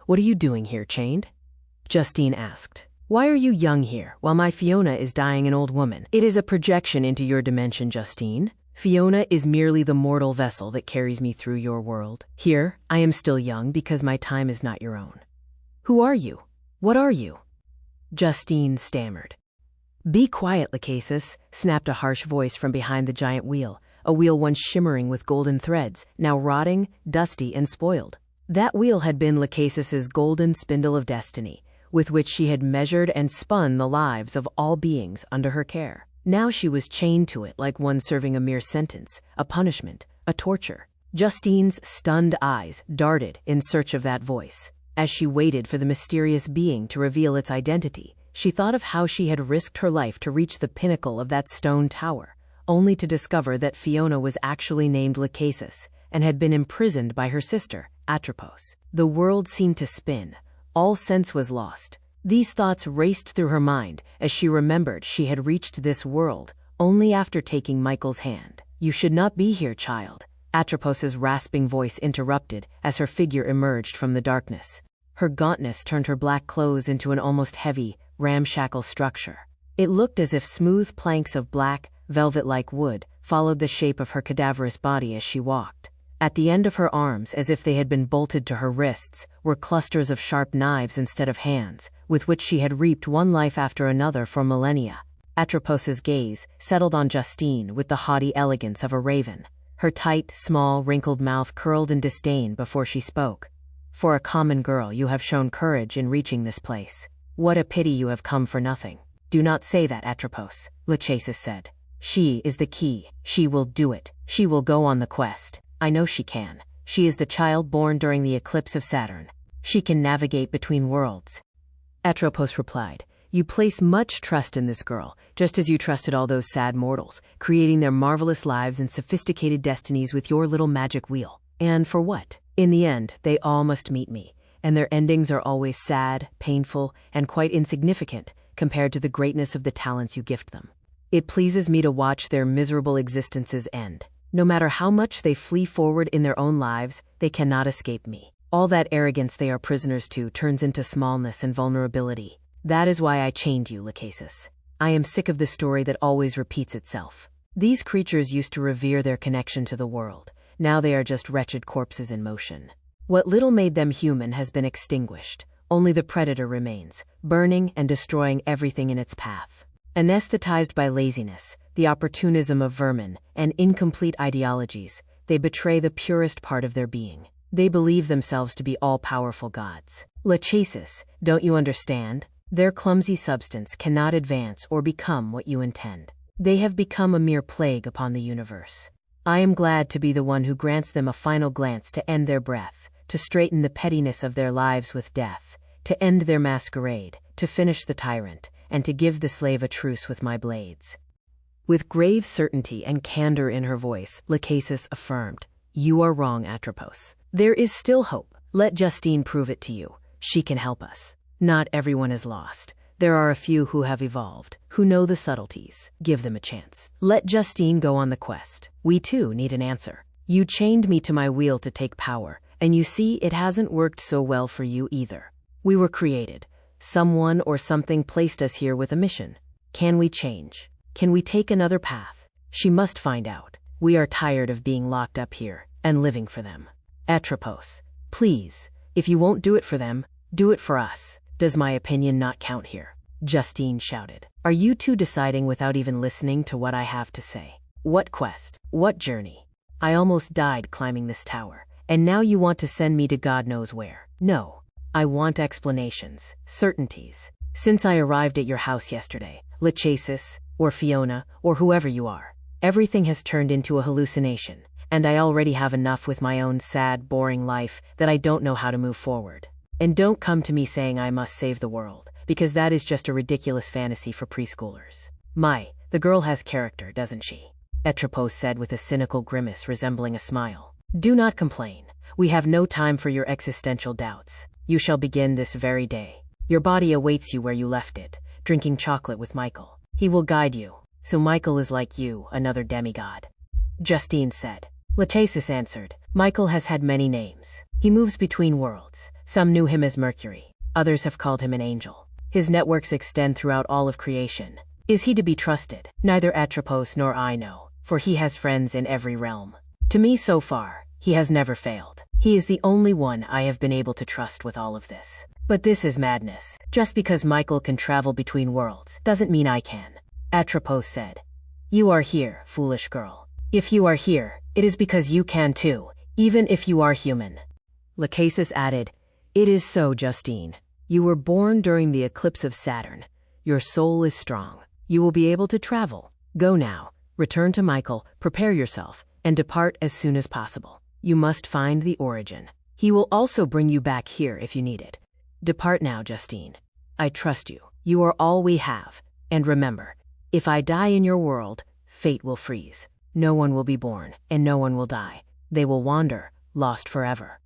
What are you doing here, chained? Justine asked. Why are you young here, while my Fiona is dying an old woman? It is a projection into your dimension, Justine. Fiona is merely the mortal vessel that carries me through your world. Here, I am still young because my time is not your own. Who are you? What are you? Justine stammered. Be quiet, Lachesis, snapped a harsh voice from behind the giant wheel, a wheel once shimmering with golden threads, now rotting, dusty, and spoiled. That wheel had been Lachesis's golden spindle of destiny, with which she had measured and spun the lives of all beings under her care. Now she was chained to it like one serving a mere sentence, a punishment, a torture. Justine's stunned eyes darted in search of that voice. As she waited for the mysterious being to reveal its identity, she thought of how she had risked her life to reach the pinnacle of that stone tower, only to discover that Fiona was actually named Lachesis and had been imprisoned by her sister, Atropos. The world seemed to spin. All sense was lost. These thoughts raced through her mind as she remembered she had reached this world only after taking Michael's hand. You should not be here, child, Atropos's rasping voice interrupted as her figure emerged from the darkness. Her gauntness turned her black clothes into an almost heavy, ramshackle structure. It looked as if smooth planks of black, velvet-like wood followed the shape of her cadaverous body as she walked. At the end of her arms, as if they had been bolted to her wrists, were clusters of sharp knives instead of hands, with which she had reaped one life after another for millennia. Atropos's gaze settled on Justine with the haughty elegance of a raven. Her tight, small, wrinkled mouth curled in disdain before she spoke. For a common girl, you have shown courage in reaching this place. What a pity you have come for nothing. Do not say that, Atropos, Lachesis said. She is the key. She will do it. She will go on the quest. I know she can. She is the child born during the eclipse of Saturn. She can navigate between worlds. Atropos replied, You place much trust in this girl, just as you trusted all those sad mortals, creating their marvelous lives and sophisticated destinies with your little magic wheel. And for what? In the end, they all must meet me, and their endings are always sad, painful, and quite insignificant compared to the greatness of the talents you gift them. It pleases me to watch their miserable existences end. No matter how much they flee forward in their own lives, they cannot escape me. All that arrogance they are prisoners to turns into smallness and vulnerability. That is why I chained you, Lachesis. I am sick of the story that always repeats itself. These creatures used to revere their connection to the world. Now they are just wretched corpses in motion. What little made them human has been extinguished. Only the predator remains, burning and destroying everything in its path. Anesthetized by laziness, the opportunism of vermin, and incomplete ideologies, they betray the purest part of their being. They believe themselves to be all-powerful gods. Lachesis, don't you understand? Their clumsy substance cannot advance or become what you intend. They have become a mere plague upon the universe. I am glad to be the one who grants them a final glance to end their breath, to straighten the pettiness of their lives with death, to end their masquerade, to finish the tyrant, and to give the slave a truce with my blades. With grave certainty and candor in her voice, Lachesis affirmed, You are wrong, Atropos. There is still hope. Let Justine prove it to you. She can help us. Not everyone is lost. There are a few who have evolved, who know the subtleties. Give them a chance. Let Justine go on the quest. We too need an answer. You chained me to my wheel to take power, and you see it hasn't worked so well for you either. We were created. Someone or something placed us here with a mission. Can we change? Can we take another path? She must find out. We are tired of being locked up here and living for them. Atropos, please, if you won't do it for them, do it for us. Does my opinion not count here? Justine shouted. Are you two deciding without even listening to what I have to say? What quest? What journey? I almost died climbing this tower, and now you want to send me to God knows where. No. I want explanations, certainties. Since I arrived at your house yesterday, Lachesis, or Fiona, or whoever you are, everything has turned into a hallucination, and I already have enough with my own sad, boring life that I don't know how to move forward. And don't come to me saying I must save the world, because that is just a ridiculous fantasy for preschoolers. The girl has character, doesn't she? Atropos said with a cynical grimace resembling a smile. Do not complain. We have no time for your existential doubts. You shall begin this very day. Your body awaits you where you left it, drinking chocolate with Michael. He will guide you. So Michael is like you, another demigod. Justine said. Lachesis answered. Michael has had many names. He moves between worlds. Some knew him as Mercury. Others have called him an angel. His networks extend throughout all of creation. Is he to be trusted? Neither Atropos nor I know, for he has friends in every realm. To me so far, he has never failed. He is the only one I have been able to trust with all of this. But this is madness. Just because Michael can travel between worlds doesn't mean I can. Atropos said, "You are here, foolish girl. If you are here, it is because you can too, even if you are human." Lachesis added, "It is so, Justine. You were born during the eclipse of Saturn. Your soul is strong. You will be able to travel. Go now, return to Michael, prepare yourself, and depart as soon as possible. You must find the origin. He will also bring you back here if you need it. Depart now, Justine. I trust you. You are all we have. And remember, if I die in your world, fate will freeze. No one will be born, and no one will die. They will wander, lost forever."